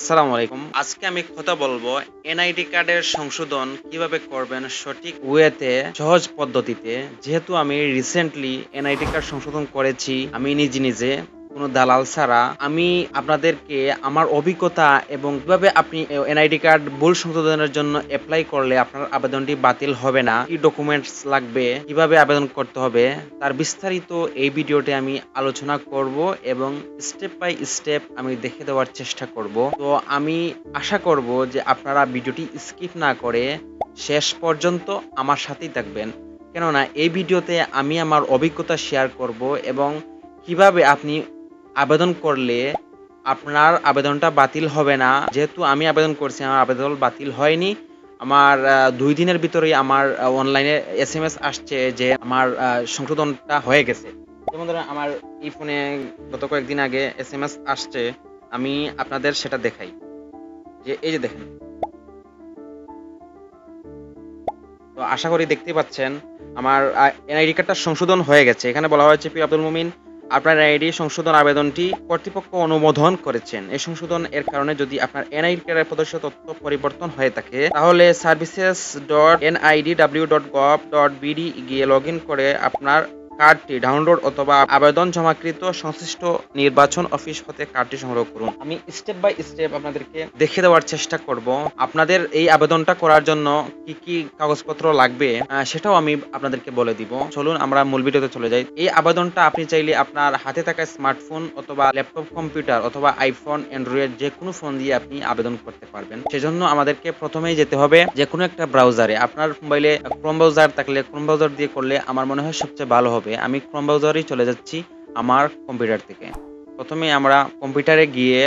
আসসালামু আলাইকুম। আজকে আমি কথা বলবো এনআইডি কার্ডের সংশোধন কিভাবে করবেন সঠিক ওয়েতে, সহজ পদ্ধতিতে। যেহেতু আমি রিসেন্টলি এনআইডি কার্ড সংশোধন করেছি আমি নিজে কোনো দালাল ছাড়া, আমি আপনাদেরকে আমার অভিজ্ঞতা এবং কিভাবে আপনি এনআইডি কার্ড ভুল সংশোধনের জন্য অ্যাপ্লাই করলে আপনার আবেদনটি বাতিল হবে না, কি ডকুমেন্টস লাগবে, কিভাবে আবেদন করতে হবে, তার বিস্তারিত এই ভিডিওতে আমি আলোচনা করব এবং স্টেপ বাই স্টেপ আমি দেখে দেওয়ার চেষ্টা করব। তো আমি আশা করব যে আপনারা ভিডিওটি স্কিপ না করে শেষ পর্যন্ত আমার সাথেই থাকবেন, কেননা এই ভিডিওতে আমি আমার অভিজ্ঞতা শেয়ার করব এবং কিভাবে আপনি আবেদন করলে আপনার আবেদনটা বাতিল হবে না। যেহেতু আমি আবেদন করছি, আমার আবেদন বাতিল হয়নি। আমার 2 দিনের ভিতরেই আমার অনলাইনে SMS আসছে যে আমার সংশোধনটা হয়ে গেছে। যেমন ধরেন আমার এই ফোনে গত কয়েকদিন আগে SMS আসছে, আমি আপনাদের সেটা দেখাই। যে এই যে দেখেন, তো আশা করি দেখতেই পাচ্ছেন আমার এনআইডি কার্ডটা সংশোধন হয়ে গেছে। এখানে বলা হয়েছে পি আব্দুল মুমিন, আপনার এনআইডি সংশোধন আবেদনটি কর্তৃপক্ষ অনুমোদন করেছেন। এই সংশোধন এর কারণে যদি আপনার এনআইডি কার্ডের প্রদর্শিত তথ্য পরিবর্তন হয়ে থাকে তাহলে services.nid.gov.bd গিয়ে লগ ইন করে আপনার কার্ডটি ডাউনলোড অথবা আবেদন জমাকৃত সংশ্লিষ্ট নির্বাচন অফিস হতে কার্ডটি সংগ্রহ করুন। আমি স্টেপ বাই স্টেপ আপনাদেরকে দেখে দেওয়ার চেষ্টা করব। আপনাদের এই আবেদনটা করার জন্য কি কি কাগজপত্র লাগবে সেটাও আমি আপনাদেরকে বলে দিব। চলুন আমরা মূল ভিডিওতে চলে যাই। এই আবেদনটা আপনি চাইলে আপনার হাতে থাকা স্মার্টফোন অথবা ল্যাপটপ কম্পিউটার অথবা আইফোন, অ্যান্ড্রয়েড যে কোনো ফোন দিয়ে আপনি আবেদন করতে পারবেন। সেজন্য আমাদেরকে প্রথমেই যেতে হবে যে কোনো একটা ব্রাউজারে। আপনার মোবাইলে ক্রোম ব্রাউজার থাকলে ক্রোম ব্রাউজার দিয়ে করলে আমার মনে হয় সবচেয়ে ভালো হবে। আমি ক্রোম ব্রাউজারেই চলে যাচ্ছি আমার কম্পিউটার থেকে। প্রথমে আমরা কম্পিউটারে গিয়ে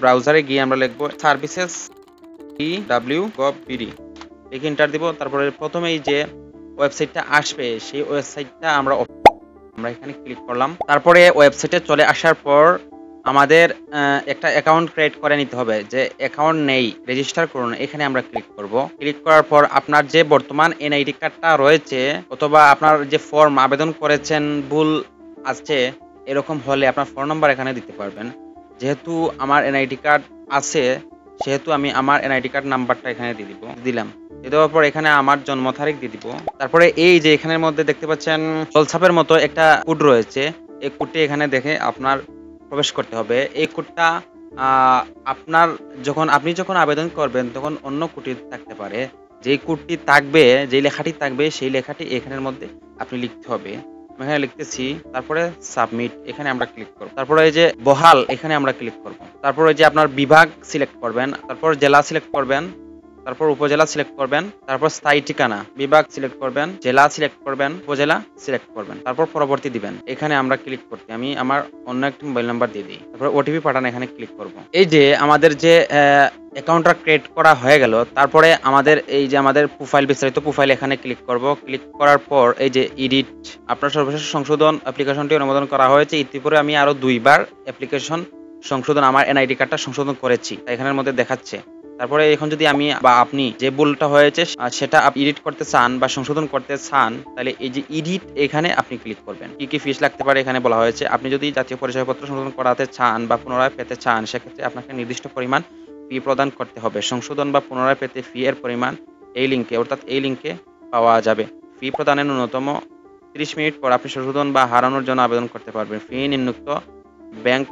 ব্রাউজারে গিয়ে আমরা লিখব services.gov.bd, লিখে এন্টার দিব। তারপরে প্রথমেই যে ওয়েবসাইটটা আসবে সেই ওয়েবসাইটটা আমরা এখানে ক্লিক করলাম। তারপরে ওয়েবসাইটে চলে আসার পর আমাদের একটা অ্যাকাউন্ট ক্রিয়েট করে নিতে হবে। যে অ্যাকাউন্ট নেই, রেজিস্টার করুন, এখানে আমরা ক্লিক করব। ক্লিক করার পর আপনার যে বর্তমান এনআইডি কার্ডটা রয়েছে অথবা আপনার যে ফর্ম আবেদন করেছেন ভুল আছে, এরকম হলে আপনার ফোন নাম্বার এখানে দিতে পারবেন। যেহেতু আমার এনআইডি কার্ড আছে সেহেতু আমি আমার এনআইডি কার্ড নাম্বারটা এখানে দিলাম। দেওয়ার পর এখানে আমার জন্ম তারিখ দিয়ে দিব। তারপরে এই যে এখানের মধ্যে দেখতে পাচ্ছেন জলছাপের মতো একটা কোড রয়েছে, এই কোডটি এখানে দেখে আপনার প্রবেশ করতে হবে। এই কোডটা আপনি যখন আবেদন করবেন তখন অন্য কোডটি থাকতে পারে। যেই কোডটি থাকবে, যেই লেখাটি থাকবে সেই লেখাটি এখানের মধ্যে আপনি লিখতে হবে। এখানে লিখতেছি, তারপরে সাবমিট এখানে আমরা ক্লিক করব। তারপরে এই যে বহাল এখানে আমরা ক্লিক করব। তারপরে যে আপনার বিভাগ সিলেক্ট করবেন, তারপর জেলা সিলেক্ট করবেন, তারপর উপজেলা সিলেক্ট করবেন, তারপর স্থায়ী ঠিকানা, বিভাগ সিলেক্ট করবেন, জেলা সিলেক্ট করবেন, উপজেলা সিলেক্ট করবেন, তারপর পরবর্তী দিবেন। এখানে আমরা ক্লিক করতে আমি আমার অন্য একটি মোবাইল নাম্বার দিয়ে দিই। তারপর ওটিপি পাঠান এখানে ক্লিক করব। এই যে আমাদের যে অ্যাকাউন্টটা ক্রিয়েট করা হয়ে গেল। তারপরে আমাদের এই যে আমাদের প্রোফাইল, বিস্তারিত প্রোফাইল এখানে ক্লিক করব। ক্লিক করার পর এই যে এডিট, আপনার সর্বশেষ সংশোধন অ্যাপ্লিকেশনটি অনুমোদন করা হয়েছে। ইতিপূর্বে আমি আরো 2 বার অ্যাপ্লিকেশন সংশোধন আমার এনআইডি কার্ডটা সংশোধন করেছি, এখানের মধ্যে দেখাচ্ছে। তারপরে এখন যদি আমি বা আপনি যে ভুলটা হয়েছে সেটা এডিট করতে চান বা সংশোধন করতে চান, তাহলে এই যে এডিট এখানে আপনি ক্লিক করবেন। কি কি ফিস লাগতে পারে এখানে বলা হয়েছে। আপনি যদি জাতীয় পরিচয়পত্র সংশোধন করাতে চান বা পুনরায় পেতে চান সেক্ষেত্রে আপনাকে নির্দিষ্ট পরিমাণ ফি প্রদান করতে হবে। সংশোধন বা পুনরায় পেতে ফি এর পরিমাণ এই লিঙ্কে, অর্থাৎ এই লিঙ্কে পাওয়া যাবে। ফি প্রদানের ন্যূনতম 30 মিনিট পর আপনি সংশোধন বা হারানোর জন্য আবেদন করতে পারবেন। ফি নিম্নোক্ত ব্যাংক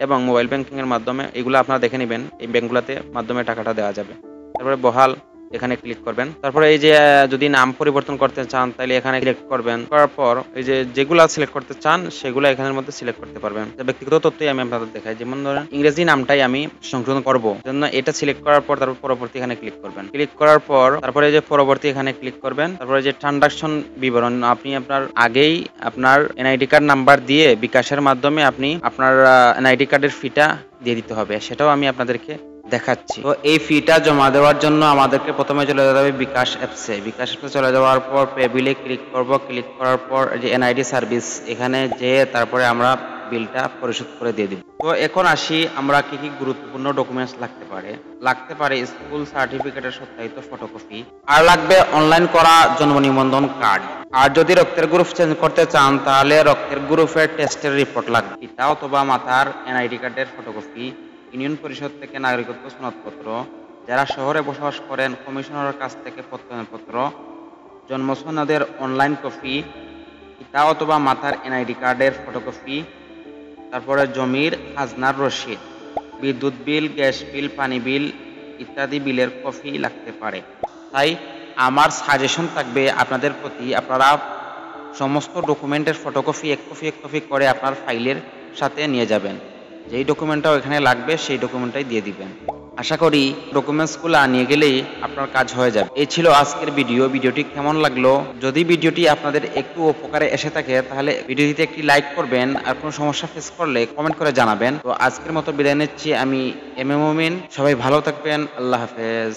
এবং মোবাইল ব্যাংকিং এর মাধ্যমে, এগুলো আপনারা দেখে নেবেন, এই ব্যাংকগুলোতে মাধ্যমে টাকাটা দেওয়া যাবে। তারপরে বহাল এখানে ক্লিক করবেন। তারপরে এই যে যদি নাম পরিবর্তন করতে চান তাহলে এখানে সিলেক্ট করবেন। করার পর এই যে যেগুলা সিলেক্ট করতে চান সেগুলো এখানের মধ্যে সিলেক্ট করতে পারবেন। ব্যক্তিগত তথ্যই আমি আপনাদের দেখাই। যেমন ধরেন ইংরেজি নামটাই আমি সংশোধন করব, জন্য এটা সিলেক্ট করার পর তারপর পরবর্তী এখানে ক্লিক করবেন। ক্লিক করার পর তারপরে এই যে পরবর্তী এখানে ক্লিক করবেন। তারপরে যে ট্রানজাকশন বিবরণ, আপনি আপনার আগেই আপনার এনআইডি কার্ড নাম্বার দিয়ে বিকাশের মাধ্যমে আপনি আপনার এনআইডি কার্ডের ফিটা দিয়ে দিতে হবে, সেটাও আমি আপনাদেরকে দেখাচ্ছি। তো এই ফিটা জমা দেওয়ার জন্য আমাদেরকে প্রথমে চলে যেতে হবে বিকাশ অ্যাপসে। বিকাশ অ্যাপসে চলে যাওয়ার পর পে বিলে ক্লিক করব। ক্লিক করার পর যে এনআইডি সার্ভিস এখানে যে তারপরে আমরা বিলটা পরিশোধ করে দিয়ে দিব। তো এখন আসি আমরা কি কি গুরুত্বপূর্ণ ডকুমেন্টস লাগতে পারে স্কুল সার্টিফিকেটের সত্যায়িত ফটোকপি, আর লাগবে অনলাইন করা জন্ম নিবন্ধন কার্ড। আর যদি রক্তের গ্রুপ চেঞ্জ করতে চান তাহলে রক্তের গ্রুপের টেস্টের রিপোর্ট লাগবে, এটা অথবা মাথার এনআইডি কার্ডের ফটোকপি, ইউনিয়ন পরিষদ থেকে নাগরিকত্ব সনদপত্র, যারা শহরে বসবাস করেন কমিশনারের কাছ থেকে প্রত্যয়নপত্র, জন্ম সনদের অনলাইন কপি, পিতা অথবা মাতার এনআইডি কার্ডের ফটোকপি, তারপরে জমির খাজনার রসিদ, বিদ্যুৎ বিল, গ্যাস বিল, পানি বিল ইত্যাদি বিলের কপি লাগতে পারে। তাই আমার সাজেশন থাকবে আপনাদের প্রতি, আপনারা সমস্ত ডকুমেন্টের ফটোকপি এক কপি করে আপনার ফাইলের সাথে নিয়ে যাবেন। যেই ডকুমেন্টটা ওখানে লাগবে সেই ডকুমেন্টটাই দিয়ে দিবেন। আশা করি ডকুমেন্টসগুলো নিয়ে গেলেই আপনার কাজ হয়ে যাবে। এই ছিল আজকের ভিডিওটি কেমন লাগলো? যদি ভিডিওটি আপনাদের একটু উপকারে এসে থাকে তাহলে ভিডিওটিতে একটি লাইক করবেন, আর কোনো সমস্যা ফেস করলে কমেন্ট করে জানাবেন। তো আজকের মতো বিদায় নিচ্ছি, আমি এম এ মুমিন। সবাই ভালো থাকবেন। আল্লাহ হাফেজ।